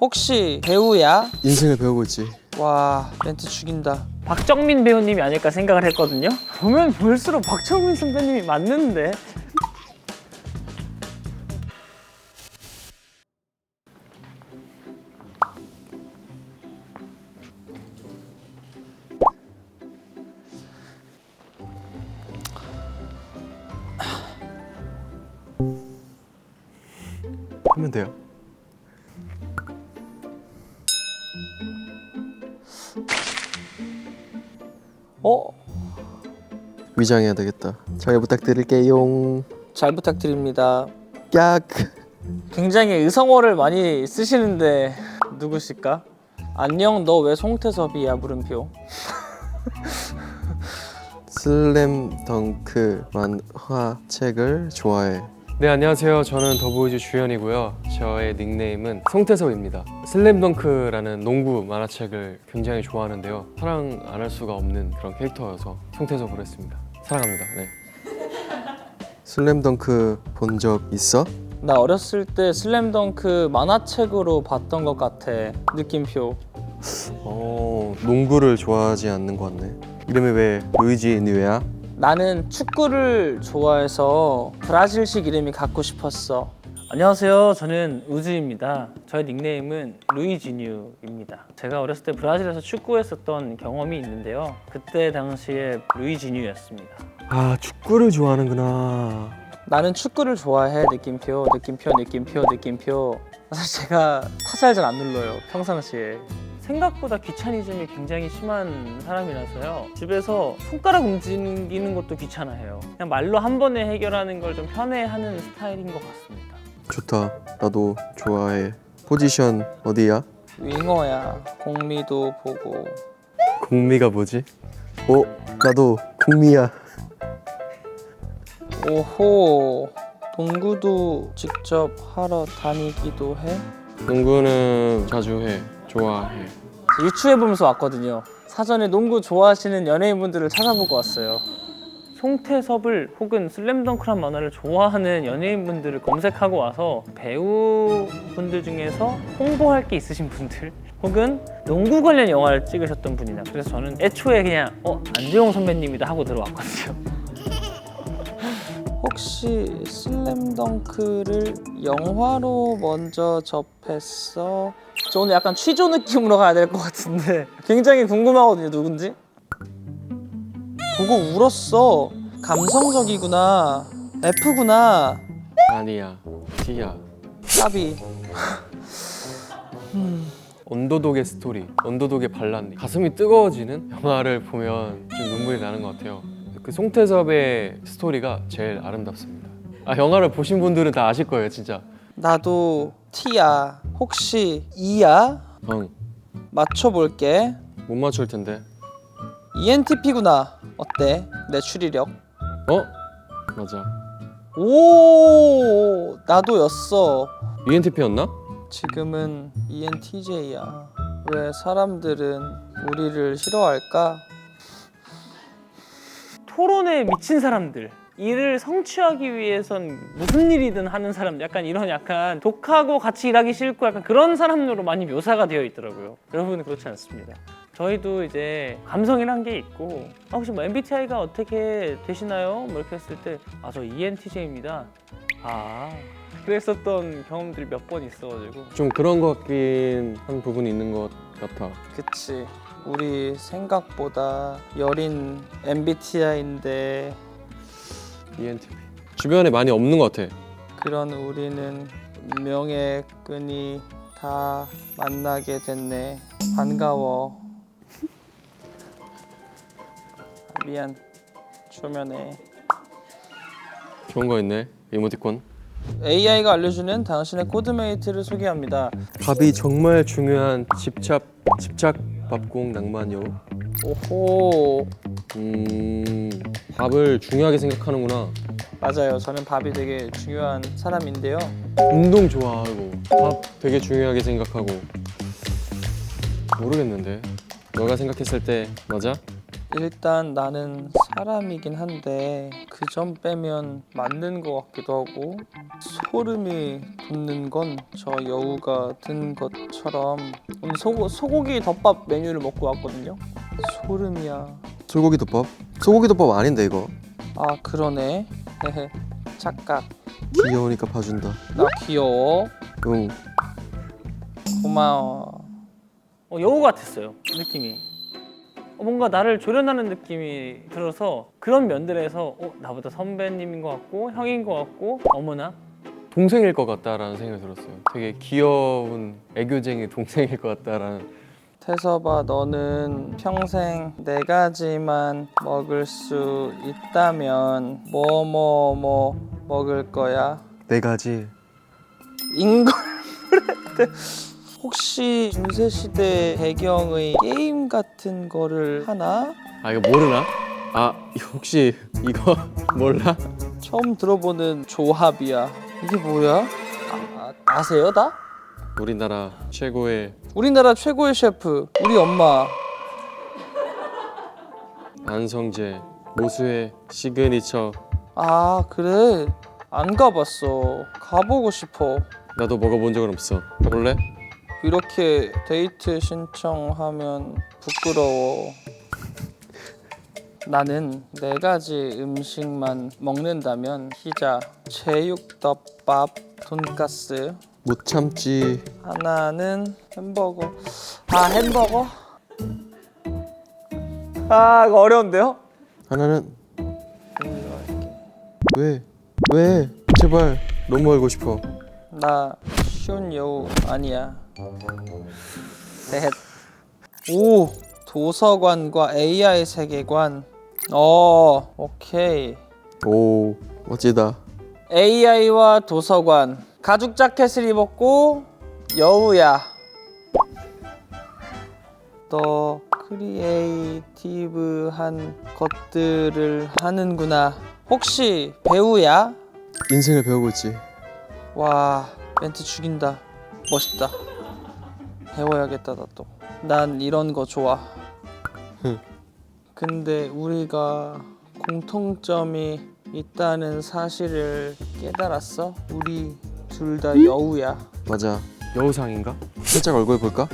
혹시 배우야? 인생을 배우고 있지. 와, 멘트 죽인다. 박정민 배우님이 아닐까 생각을 했거든요. 보면 볼수록 박정민 선배님이 맞는데. 하면 돼요. 어? 위장해야 되겠다. 잘 부탁드릴게요. 잘 부탁드립니다. 깍. 굉장히 의성어를 많이 쓰시는데 누구실까? 안녕, 너 왜 송태섭이야? 물음표. 슬램덩크 만화책을 좋아해. 네, 안녕하세요. 저는 더보이즈 주현이고요. 저의 닉네임은 송태섭입니다. 슬램덩크라는 농구 만화책을 굉장히 좋아하는데요. 사랑 안 할 수가 없는 그런 캐릭터여서 송태섭으로 했습니다. 사랑합니다. 네. 슬램덩크 본 적 있어? 나 어렸을 때 슬램덩크 만화책으로 봤던 것 같아. 느낌표. 농구를 좋아하지 않는 것 같네. 이름이 왜 루이지 뉴야? 나는 축구를 좋아해서 브라질식 이름이 갖고 싶었어. 안녕하세요. 저는 우즈입니다. 저의 닉네임은 루이지뉴입니다. 제가 어렸을 때 브라질에서 축구했었던 경험이 있는데요. 그때 당시에 루이지뉴였습니다. 아, 축구를 좋아하는구나. 나는 축구를 좋아해. 느낌표, 느낌표, 느낌표, 느낌표. 사실 제가 타자를 잘 안 눌러요, 평상시에. 생각보다 귀차니즘이 굉장히 심한 사람이라서요. 집에서 손가락 움직이는 것도 귀찮아해요. 그냥 말로 한 번에 해결하는 걸 좀 편해하는 스타일인 것 같습니다. 좋다. 나도 좋아해. 포지션 어디야? 윙어야. 공미도 보고. 공미가 뭐지? 나도 공미야. 오호. 농구도 직접 하러 다니기도 해? 농구는 자주 해. 좋아해. 유추해 보면서 왔거든요. 사전에 농구 좋아하시는 연예인분들을 찾아보고 왔어요. 송태섭을 혹은 슬램덩크란 만화를 좋아하는 연예인분들을 검색하고 와서 배우분들 중에서 홍보할 게 있으신 분들 혹은 농구 관련 영화를 찍으셨던 분이나, 그래서 저는 애초에 그냥 안재홍 선배님이다 하고 들어왔거든요. 혹시 슬램덩크를 영화로 먼저 접했어? 저 오늘 약간 취조 느낌으로 가야 될 것 같은데 굉장히 궁금하거든요, 누군지? 보고 울었어. 감성적이구나. F구나. 아니야. D야. 까비. 언더독의 스토리, 언더독의 반란, 가슴이 뜨거워지는 영화를 보면 좀 눈물이 나는 것 같아요. 그 송태섭의 스토리가 제일 아름답습니다. 영화를 보신 분들은 다 아실 거예요, 진짜. 나도 T야. 혹시 E야? 응, 맞춰볼게. 못 맞출 텐데. ENTP구나. 어때? 내 추리력. 맞아. 오, 나도였어. ENTP였나? 지금은 ENTJ야. 왜 사람들은 우리를 싫어할까? 토론에 미친 사람들, 일을 성취하기 위해선 무슨 일이든 하는 사람, 약간 독하고 같이 일하기 싫고 약간 그런 사람으로 많이 묘사가 되어 있더라고요. 여러분은 그렇지 않습니다. 저희도 이제 감성이란 게 있고, 혹시 뭐 MBTI가 어떻게 되시나요? 뭐 이렇게 했을 때 저 ENTJ입니다. 그랬었던 경험들이 몇 번 있어가지고. 좀 그런 것 같긴 한 부분이 있는 것 같아. 그치. 우리 생각보다 여린 MBTI인데 ENTP. 주변에 많이 없는 것 같아. 그런 우리는 운명의 끈이 다 만나게 됐네. 반가워. 미안. 초면에. 좋은 거 있네. 이모티콘. AI가 알려주는 당신의 코드메이트를 소개합니다. 밥이 정말 중요한 집착밥공 낭만요. 오호. 밥을 중요하게 생각하는구나. 맞아요. 저는 밥이 되게 중요한 사람인데요. 운동 좋아하고 밥 되게 중요하게 생각하고. 모르겠는데. 너가 생각했을 때 맞아? 일단 나는 사람이긴 한데 그 점 빼면 맞는 것 같기도 하고 소름이 돋는 건 저 여우가 든 것처럼 오늘 소고기 덮밥 메뉴를 먹고 왔거든요. 소름이야. 소고기 덮밥? 소고기 덮밥 아닌데 이거. 아 그러네. 헤헤. 착각. 귀여우니까 봐준다. 나 귀여워. 응. 고마워. 여우 같았어요 느낌이. 뭔가 나를 조련하는 느낌이 들어서 그런 면들에서 나보다 선배님인 것 같고 형인 것 같고 어머나 동생일 것 같다라는 생각이 들었어요. 되게 귀여운 애교쟁이 동생일 것 같다라는. 태섭아, 너는 평생 4가지만 먹을 수 있다면 뭐 먹을 거야? 4가지. 인걸브레드. 혹시 중세시대 배경의 게임 같은 거를 하나? 아 이거 모르나? 아 혹시 이거 몰라? 처음 들어보는 조합이야. 이게 뭐야? 아세요 다? 우리나라 최고의 우리나라 최고의 셰프 우리 엄마. 안성재 모수의 시그니처. 아 그래? 안 가봤어. 가보고 싶어. 나도 먹어본 적은 없어. 볼래? 이렇게 데이트 신청하면 부끄러워. 나는 4가지 음식만 먹는다면 피자, 제육덮밥, 돈가스. 못 참지. 하나는 햄버거. 아 햄버거? 아 이거 어려운데요? 하나는 왜? 왜? 제발 너무 알고 싶어. 나 쉬운 여우 아니야. 셋. 오 도서관과 AI 세계관. 오케이. 오 멋지다. AI와 도서관. 가죽 자켓을 입었고 여우야. 더 크리에이티브한 것들을 하는구나. 혹시 배우야? 인생을 배우고 있지. 와 멘트 죽인다. 멋있다. 배워야겠다 나 또. 난 이런 거 좋아. 근데 우리가 공통점이 있다는 사실을 깨달았어? 우리 둘 다 여우야. 맞아. 여우상인가? 살짝 얼굴 볼까?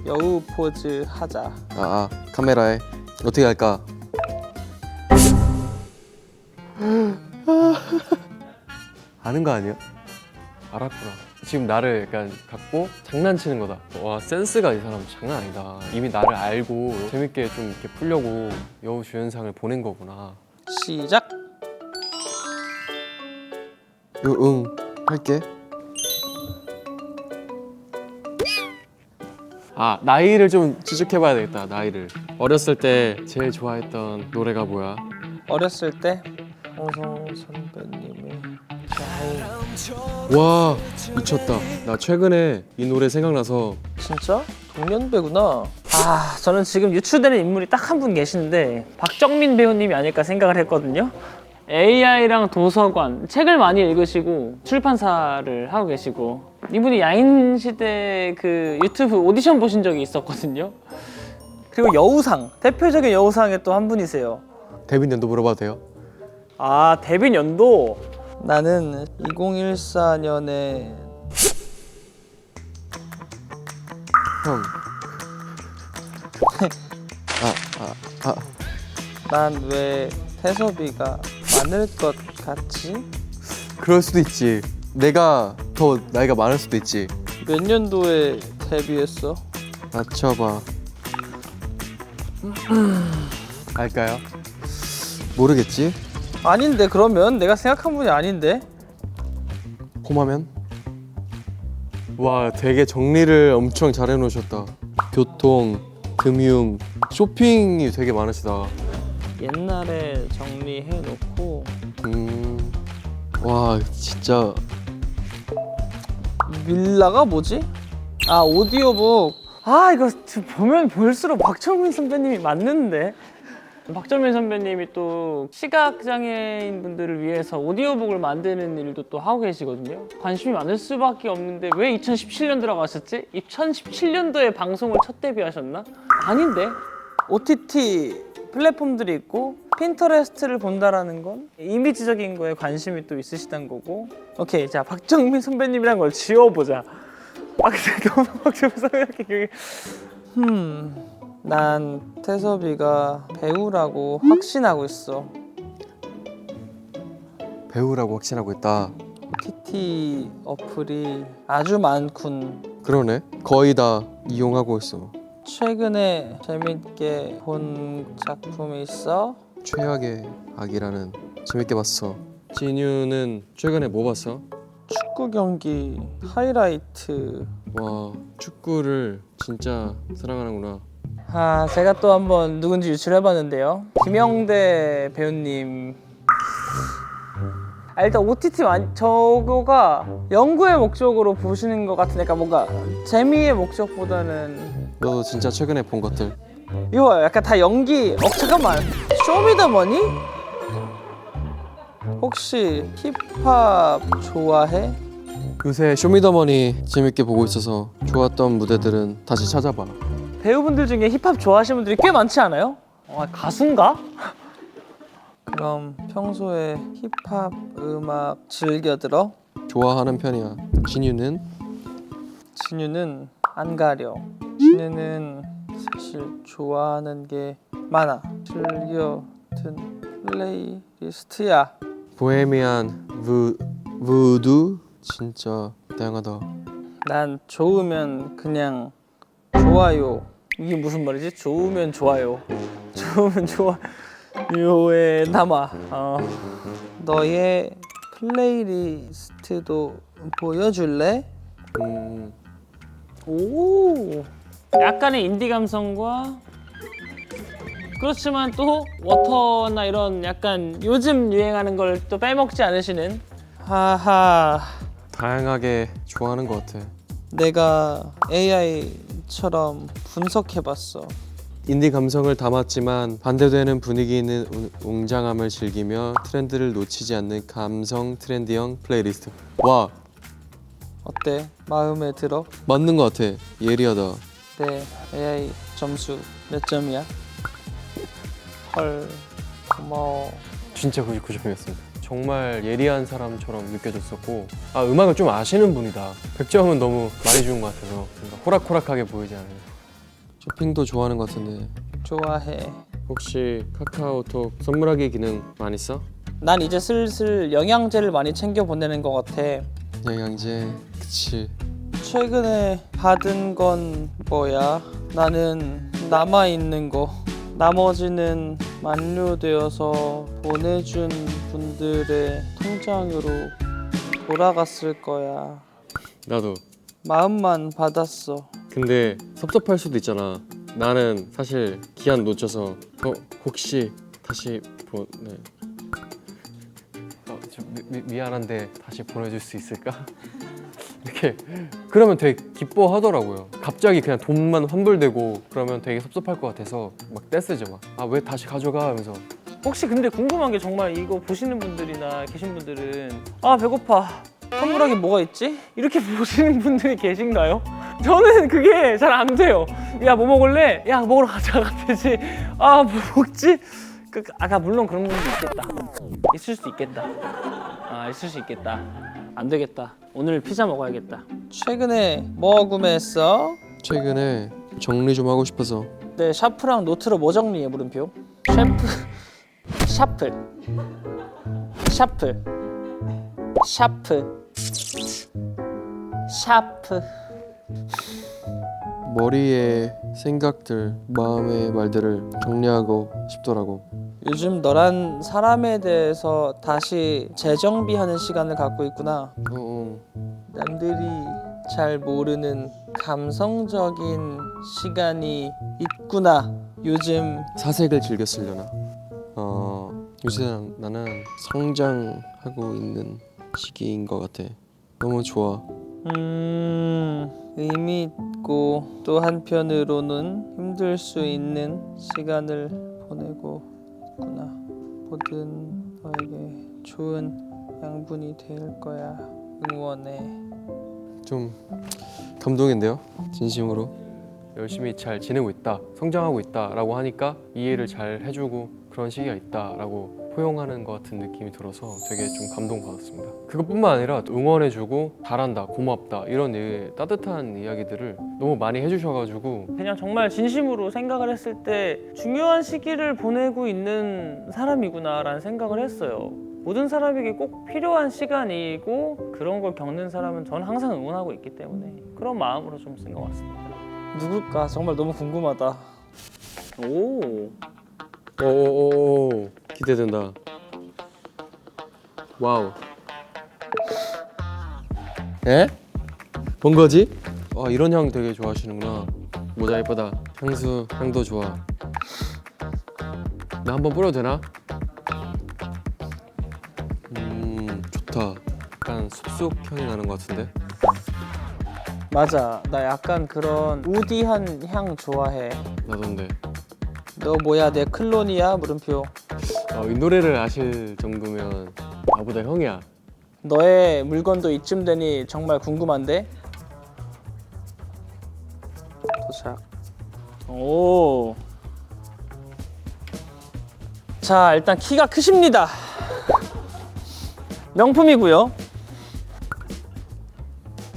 여우 포즈 하자. 카메라에 어떻게 할까? 아는 거 아니야? 알았구나. 지금 나를 약간 갖고 장난치는 거다. 와 센스가 이 사람 장난 아니다. 이미 나를 알고 재밌게 좀 이렇게 풀려고 여우 주연상을 보낸 거구나. 시작. 응 할게. 아 나이를 좀 추적해봐야 되겠다. 나이를. 어렸을 때 제일 좋아했던 노래가 뭐야? 어렸을 때 홍성 선배님의 와 미쳤다. 나 최근에 이 노래 생각나서 진짜? 동년배구나. 아 저는 지금 유출되는 인물이 딱 한 분 계신데 박정민 배우님이 아닐까 생각을 했거든요. AI랑 도서관, 책을 많이 읽으시고 출판사를 하고 계시고 이분이 야인시대 그 유튜브 오디션 보신 적이 있었거든요. 그리고 여우상, 대표적인 여우상의 또 한 분이세요. 데뷔 년도 물어봐도 돼요? 아 데뷔 연도 나는 2014년에 형. 난 왜 태섭이가 많을 것 같지? 그럴 수도 있지. 내가 더 나이가 많을 수도 있지. 몇 년도에 데뷔했어? 맞춰봐. 알까요? 모르겠지? 아닌데 그러면 내가 생각한 분이 아닌데. 홈하면? 와 되게 정리를 엄청 잘 해놓으셨다. 교통, 금융, 쇼핑이 되게 많으시다. 옛날에 정리해놓고 와 진짜 밀라가 뭐지? 아 오디오북. 아 이거 보면 볼수록 박정민 선배님이 맞는데. 박정민 선배님이 또 시각장애인 분들을 위해서 오디오북을 만드는 일도 또 하고 계시거든요. 관심이 많을 수밖에 없는데 왜 2017년 들어가셨지? 2017년도에 방송을 첫 데뷔하셨나? 아닌데? OTT 플랫폼들이 있고 핀터레스트를 본다라는 건 이미지적인 거에 관심이 또 있으시단 거고. 오케이, 자 박정민 선배님이란 걸 지워보자. 아 근데 너무 박정민 선배님께 기억이. 난 태섭이가 배우라고 확신하고 있어. 배우라고 확신하고 있다. OTT 어플이 아주 많군. 그러네. 거의 다 이용하고 있어. 최근에 재밌게 본 작품이 있어? 최악의 악이라는 재밌게 봤어. 진유는 최근에 뭐 봤어? 축구 경기 하이라이트. 와, 축구를 진짜 사랑하는구나. 아, 제가 또 한번 누군지 유출해봤는데요. 김영대 배우님. 일단 OTT 저거가 연구의 목적으로 보시는 것 같으니까 뭔가 재미의 목적보다는 너도 진짜 최근에 본 것들. 이거 약간 다 연기. 잠깐만. 쇼미더머니? 혹시 힙합 좋아해? 요새 쇼미더머니 재밌게 보고 있어서 좋았던 무대들은 다시 찾아봐. 배우분들 중에 힙합 좋아하시는 분들이 꽤 많지 않아요? 가수인가? 그럼 평소에 힙합 음악 즐겨 들어? 좋아하는 편이야. 진유는? 진유는 안 가려. 진유는 사실 좋아하는 게 많아. 즐겨 듣는 플레이리스트야. 보헤미안 무드 진짜 다양하다. 난 좋으면 그냥 좋아요. 이게 무슨 말이지? 좋으면 좋아요. 좋으면 좋아요에 남아. 너의 플레이리스트도 보여줄래? 오. 약간의 인디 감성과 그렇지만 또 워터나 이런 약간 요즘 유행하는 걸 또 빼먹지 않으시는. 하하. 다양하게 좋아하는 것 같아. 내가 AI처럼 분석해봤어. 인디 감성을 담았지만 반대되는 분위기 있는 웅장함을 즐기며 트렌드를 놓치지 않는 감성 트렌디형 플레이리스트. 와, 어때? 마음에 들어? 맞는 것 같아. 예리하다. 네, AI 점수 몇 점이야? 헐, 고마워. 진짜 99점이었습니다. 정말 예리한 사람처럼 느껴졌었고, 음악을 좀 아시는 분이다. 100점은 너무 많이 준 것 같아서 뭔가 호락호락하게 보이지 않아요. 쇼핑도 좋아하는 것 같은데 좋아해. 혹시 카카오톡 선물하기 기능 많이 써? 난 이제 슬슬 영양제를 많이 챙겨 보내는 것 같아. 영양제. 그치. 최근에 받은 건 뭐야? 나는 남아있는 거. 나머지는 만료되어서 보내준 분들의 통장으로 돌아갔을 거야. 나도. 마음만 받았어. 근데 섭섭할 수도 있잖아. 나는 사실 기한 놓쳐서 혹시 다시 보내. 미안한데 다시 보내줄 수 있을까? 이렇게 그러면 되게 기뻐하더라고요. 갑자기 그냥 돈만 환불되고 그러면 되게 섭섭할 것 같아서 막 떼쓰죠. 막 왜 다시 가져가 하면서. 혹시 근데 궁금한 게 정말 이거 보시는 분들이나 계신 분들은 배고파. 선물하기 뭐가 있지? 이렇게 보시는 분들이 계신가요? 저는 그게 잘 안 돼요. 야, 뭐 먹을래? 야, 먹으러 가자 같듯이. 뭐 먹지? 물론 그런 분도 있겠다. 있을 수 있겠다. 있을 수 있겠다. 안 되겠다. 오늘 피자 먹어야겠다. 최근에 뭐 구매했어? 최근에 정리 좀 하고 싶어서. 네, 샤프랑 노트로 뭐 정리해, 물음표? 샤프. 머리에 생각들, 마음의 말들을 정리하고 싶더라고. 요즘 너란 사람에 대해서 다시 재정비하는 시간을 갖고 있구나. 남들이 잘 모르는 감성적인 시간이 있구나. 요즘 사색을 즐겼으려나. 요새 나는 성장하고 있는 시기인 것 같아. 너무 좋아. 의미 있고 또 한편으로는 힘들 수 있는 시간을 보내고 있구나. 모든 너에게 좋은 양분이 될 거야. 응원해. 좀 감동인데요, 진심으로. 열심히 잘 지내고 있다, 성장하고 있다라고 하니까 이해를 잘 해주고 그런 시기가 있다라고 포용하는 것 같은 느낌이 들어서 되게 좀 감동받았습니다. 그것뿐만 아니라 응원해주고 잘한다, 고맙다 이런 따뜻한 이야기들을 너무 많이 해주셔가지고 그냥 정말 진심으로 생각을 했을 때 중요한 시기를 보내고 있는 사람이구나라는 생각을 했어요. 모든 사람에게 꼭 필요한 시간이고 그런 걸 겪는 사람은 저는 항상 응원하고 있기 때문에 그런 마음으로 좀 쓴 것 같습니다. 누굴까 정말 너무 궁금하다. 오, 오 기대된다. 와우. 에? 본 거지? 와 이런 향 되게 좋아하시는구나. 모자 예쁘다. 향도 좋아. 나 한번 뿌려도 되나? 좋다. 약간 숲속 향이 나는 것 같은데. 맞아. 나 약간 그런 우디한 향 좋아해. 나던데. 너 뭐야 내 클론이야? 물음표. 이 노래를 아실 정도면 나보다 형이야. 너의 물건도 이쯤 되니 정말 궁금한데? 도착. 오. 자, 일단 키가 크십니다. 명품이고요.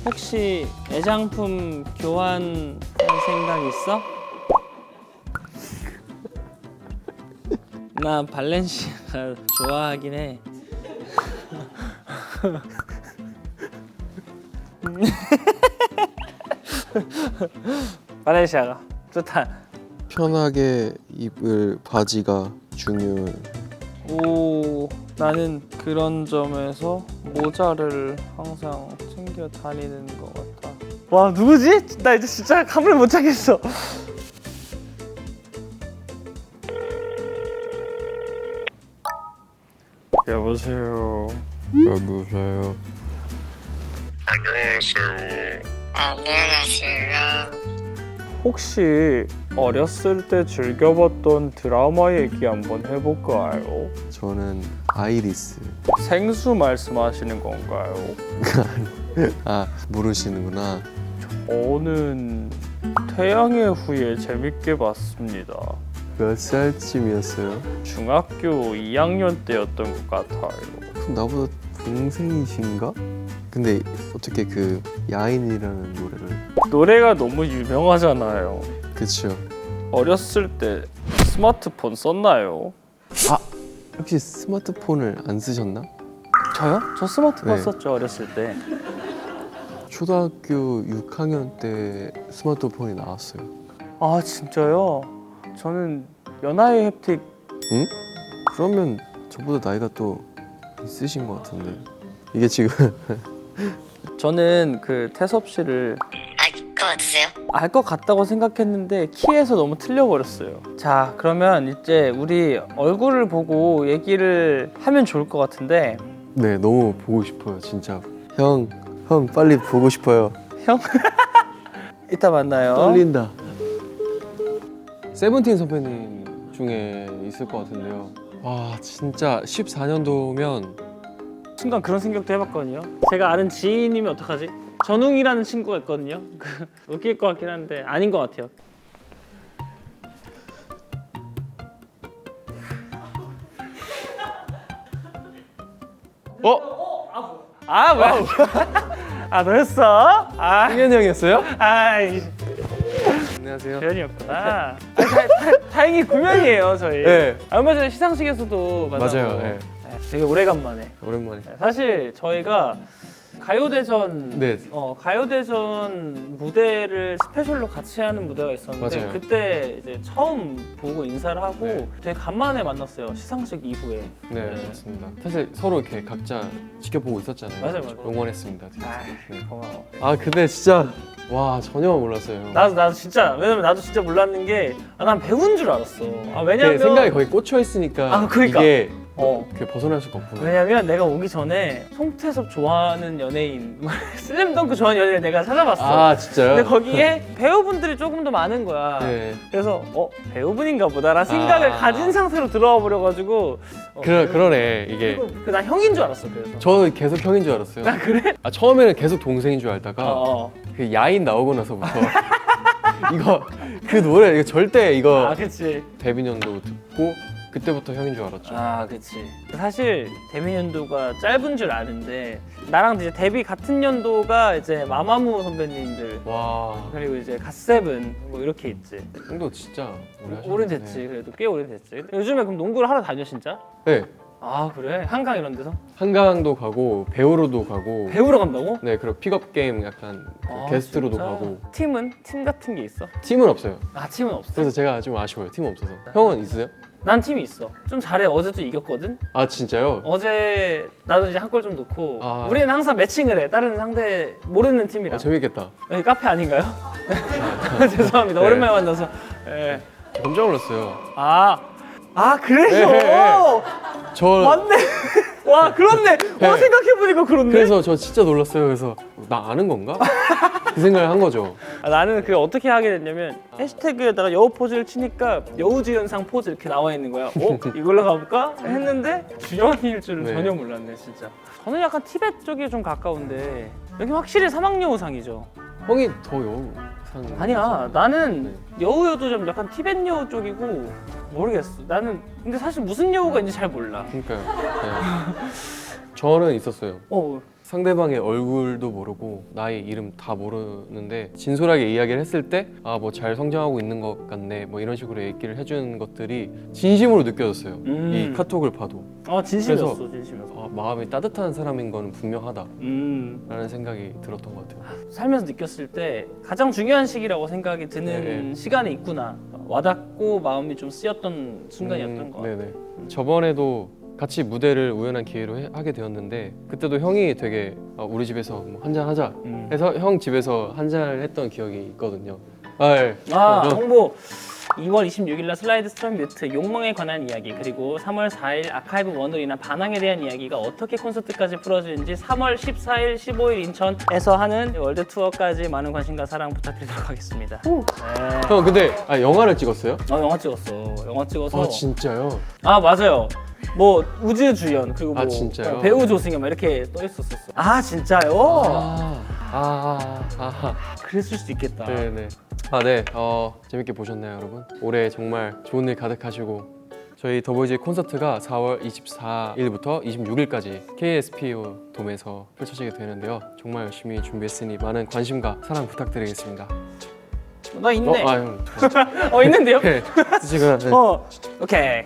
혹시 애장품 교환할 생각 있어? 나 발렌시아가 좋아하긴 해. 발렌시아가 좋다. 편하게 입을 바지가 중요해. 오, 나는 그런 점에서 모자를 항상 챙겨 다니는 것 같아. 와, 누구지? 나 이제 진짜 감을 못 찾겠어. 여보세요. 여보세요. 안녕하세요. 혹시 어렸을 때 즐겨봤던 드라마 얘기 한번 해볼까요? 저는 아이리스. 생수 말씀하시는 건가요? 아 모르시는구나. 저는 태양의 후예 재밌게 봤습니다. 몇 살쯤이었어요? 중학교 2학년 때였던 것 같아요. 그럼 나보다 동생이신가? 근데 어떻게 그 야인이라는 노래를? 노래가 너무 유명하잖아요. 그쵸. 어렸을 때 스마트폰 썼나요? 혹시 스마트폰을 안 쓰셨나? 저요? 저 스마트폰 네. 썼죠 어렸을 때. 초등학교 6학년 때 스마트폰이 나왔어요. 아 진짜요? 저는 연하의 햅틱. 응? 그러면 저보다 나이가 또 있으신 것 같은데. 이게 지금 저는 그 태섭 씨를 알 것 같으세요? 알 것 같다고 생각했는데 키에서 너무 틀려버렸어요. 자 그러면 이제 우리 얼굴을 보고 얘기를 하면 좋을 것 같은데. 네 너무 보고 싶어요 진짜. 형 빨리 보고 싶어요. 이따 만나요. 떨린다. 세븐틴 선배님 중에 있을 것 같은데요. 와 진짜 14년도면 순간 그런 생각도 해봤거든요. 제가 아는 지인이면 어떡하지? 전웅이라는 친구가 있거든요. 웃길 것 같긴 한데 아닌 것 같아요. 아 뭐야? 아 너였어? 아, 승현이 형이었어요? 아이 안녕하세요. 재현이었구나. 다행히 9명이에요 저희. 네. 얼마 전에 시상식에서도 만나고. 맞아요. 네. 네, 되게 오래간만에. 오랜만에. 사실 저희가 가요대전 네. 가요대전 무대를 스페셜로 같이 하는 무대가 있었는데 맞아요. 그때 이제 처음 보고 인사를 하고 네. 되게 간만에 만났어요. 시상식 이후에. 네, 맞습니다. 사실 서로 이렇게 각자 지켜보고 있었잖아요. 맞아요. 응원했습니다. 아, 네. 고마워. 아 근데 진짜 와 전혀 몰랐어요. 나도 진짜 왜냐면 나도 진짜 몰랐는 게 난 배우인 줄 알았어. 왜냐면 생각이 거의 꽂혀 있으니까 그러니까. 이게 어. 그 벗어날 수가 없구나. 왜냐면 내가 오기 전에 송태섭 좋아하는 연예인, 슬램덩크 좋아하는 연예인 내가 찾아봤어. 아 진짜요? 근데 거기에 배우분들이 조금 더 많은 거야. 네. 그래서 배우분인가 보다라는 생각을 가진 상태로 들어와 버려가지고 그러네 이게. 난 형인 줄 알았어. 그래서 저는 계속 형인 줄 알았어요. 나 그래? 처음에는 계속 동생인 줄 알다가 어. 그 야인 나오고 나서부터 이거 그 노래 이거 절대 이거 아 그치. 데뷔 년도 듣고 그때부터 형인 줄 알았죠. 아 그치. 사실 데뷔 연도가 짧은 줄 아는데 나랑 이제 데뷔 같은 연도가 이제 마마무 선배님들 와, 그리고 이제 갓세븐 뭐 이렇게 있지. 형도 진짜 오래 하셨네. 오래됐지. 그래도 꽤 오래됐지. 요즘에 그럼 농구를 하러 다녀 진짜? 네, 아 그래? 한강 이런 데서? 한강도 가고 배우러도 가고. 배우러 간다고? 네, 그리고 픽업 게임 약간 그 아, 게스트로도 진짜? 가고. 팀은? 팀 같은 게 있어? 팀은 없어요. 아 팀은 없어. 그래서 제가 좀 아쉬워요. 팀 없어서. 형은 있으세요? 난 팀이 있어. 좀 잘해. 어제도 이겼거든. 아 진짜요? 어제 나도 이제 한 골 좀 넣고. 아. 우리는 항상 매칭을 해. 다른 상대 모르는 팀이랑. 재밌겠다. 여기 카페 아닌가요? 죄송합니다. 네. 오랜만에 만나서. 예. 깜짝 놀랐어요. 아 그래서 네. 저 맞네. 와 그렇네. 와 생각해보니까 그렇네. 그래서 저 진짜 놀랐어요. 그래서 나 아는 건가? 그 생각을 한 거죠. 나는 그 어떻게 하게 됐냐면 해시태그에다가 여우 포즈를 치니까 여우주연상 포즈 이렇게 나와 있는 거야. 이걸로 가볼까? 했는데 주연일 줄은 네. 전혀 몰랐네 진짜. 저는 약간 티벳 쪽이 좀 가까운데 여기 확실히 사막여우상이죠. 형이 더 여우상. 아니야 나는 여우여도 좀 약간 티벳 여우 쪽이고 모르겠어. 나는 근데 사실 무슨 여우가 있는지 잘 몰라. 그러니까요. 네. 저는 있었어요. 상대방의 얼굴도 모르고 나이 이름 다 모르는데 진솔하게 이야기를 했을 때 아 뭐 잘 성장하고 있는 것 같네 뭐 이런 식으로 얘기를 해주는 것들이 진심으로 느껴졌어요. 이 카톡을 봐도 진심이었어. 그래서- 진심이었어. 아, 마음이 따뜻한 사람인 건 분명하다 라는 생각이 들었던 것 같아요. 살면서 느꼈을 때 가장 중요한 시기라고 생각이 드는 네. 시간이 있구나. 와닿고 마음이 좀 쓰였던 순간이었던 것 같아요. 네네. 저번에도 같이 무대를 우연한 기회로 하게 되었는데 그때도 형이 되게 우리 집에서 뭐 한잔 하자 해서 형 집에서 한잔을 했던 기억이 있거든요. 네. 홍보 2월 26일 날 슬라이드 스톰 뮤트 욕망에 관한 이야기 그리고 3월 4일 아카이브 1으로 인한 반항에 대한 이야기가 어떻게 콘서트까지 풀어지는지 3월 14일, 15일 인천에서 하는 월드 투어까지 많은 관심과 사랑 부탁드리도록 하겠습니다. 네. 형 근데 영화를 찍었어요? 영화 찍었어. 영화 찍어서. 아 진짜요? 맞아요. 뭐 우주 주연 그리고 뭐 진짜요? 배우 조승연 막 이렇게 떠 있었었어. 진짜요? 그랬을 수도 있겠다. 네네. 네. 재밌게 보셨나요, 여러분? 올해 정말 좋은 일 가득하시고 저희 더보이즈 콘서트가 4월 24일부터 26일까지 KSPO 돔에서 펼쳐지게 되는데요. 정말 열심히 준비했으니 많은 관심과 사랑 부탁드리겠습니다. 나 있네. 형. 있는데요? 네. 지금 오케이.